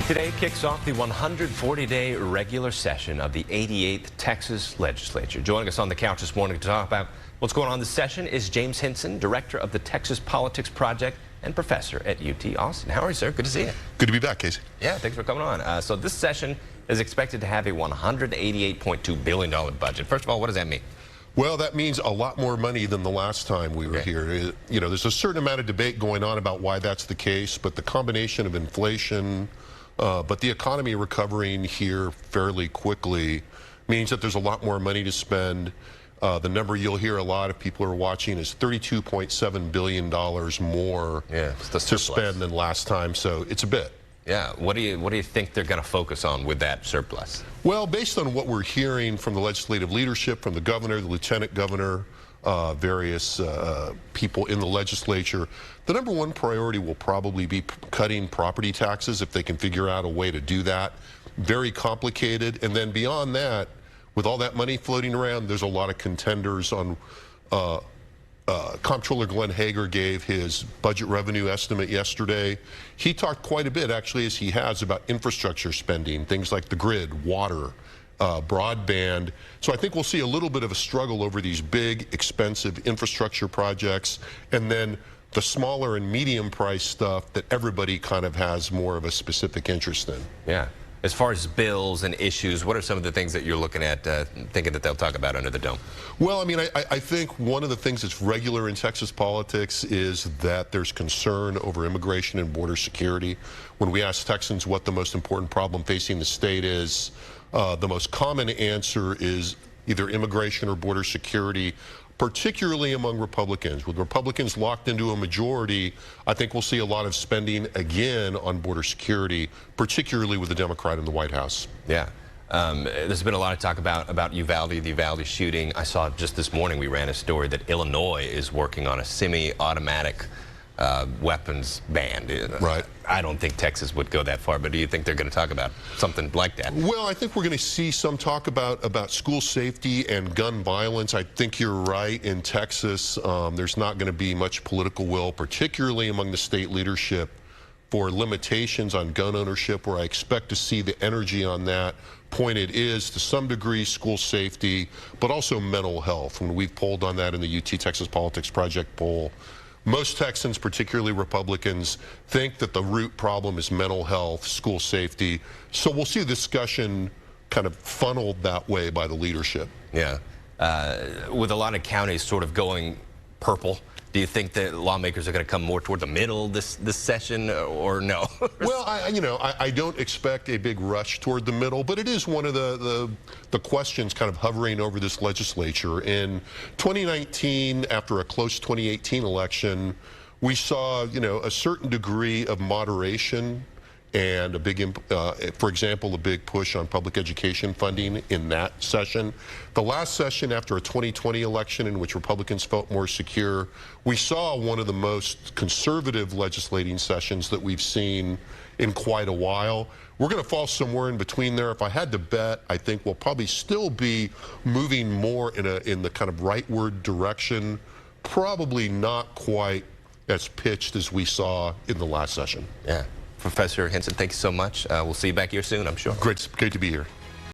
Today kicks off the 140-day regular session of the 88th Texas Legislature. Joining us on the couch this morning to talk about what's going on this session is James Henson, director of the Texas Politics Project and professor at UT Austin. How are you, sir? Good to see you. Good to be back, Casey. Yeah, thanks for coming on. So this session is expected to have a $188.2 billion budget. First of all, what does that mean? Well, that means a lot more money than the last time we were here. You know, there's a certain amount of debate going on about why that's the case, but the combination of inflation, but the economy recovering here fairly quickly means that there's a lot more money to spend. The number you'll hear a lot of people are watching is $32.7 billion more to spend than last time, so it's a bit. Yeah, what do you think they're going to focus on with that surplus? Well, based on what we're hearing from the legislative leadership, from the governor, the lieutenant governor, various people in the legislature, the number one priority will probably be cutting property taxes if they can figure out a way to do that. Very complicated. And then beyond that, with all that money floating around, there's a lot of contenders on Comptroller Glenn Hager gave his budget revenue estimate yesterday. He talked quite a bit, actually, as he has, about infrastructure spending, things like the grid, water, broadband. So I think we'll see a little bit of a struggle over these big, expensive infrastructure projects, and then the smaller and medium price stuff that everybody kind of has more of a specific interest in. Yeah. As far as bills and issues, what are some of the things that you're looking at, thinking that they'll talk about under the dome? Well, I mean, I think one of the things that's regular in Texas politics is that there's concern over immigration and border security. When we ask Texans what the most important problem facing the state is, the most common answer is either immigration or border security, particularly among Republicans. With Republicans locked into a majority, I think we'll see a lot of spending again on border security, particularly with the Democrat in the White House. Yeah. There's been a lot of talk about Uvalde, the Uvalde shooting. I saw just this morning we ran a story that Illinois is working on a semi-automatic weapons ban. Right. I don't think Texas would go that far, but do you think they're going to talk about something like that? Well, I think we're going to see some talk about school safety and gun violence. I think you're right. In Texas, there's not going to be much political will, particularly among the state leadership, for limitations on gun ownership, where I expect to see the energy on that pointed is, to some degree, school safety, but also mental health. When we've polled on that in the UT Texas Politics Project poll, most Texans, particularly Republicans, think that the root problem is mental health, school safety. So we'll see a discussion kind of funneled that way by the leadership. Yeah. With a lot of counties sort of going purple, do you think that lawmakers are going to come more toward the middle this session, or no? Well, I don't expect a big rush toward the middle, but it is one of the questions kind of hovering over this legislature. In 2019, after a close 2018 election, we saw, a certain degree of moderation and a big, for example, a big push on public education funding in that session. The last session after a 2020 election in which Republicans felt more secure, we saw one of the most conservative legislating sessions that we've seen in quite a while. We're going to fall somewhere in between there. If I had to bet, I think we'll probably still be moving more in the kind of rightward direction, probably not quite as pitched as we saw in the last session. Yeah. Professor Henson, thank you so much. We'll see you back here soon, I'm sure. Great to be here.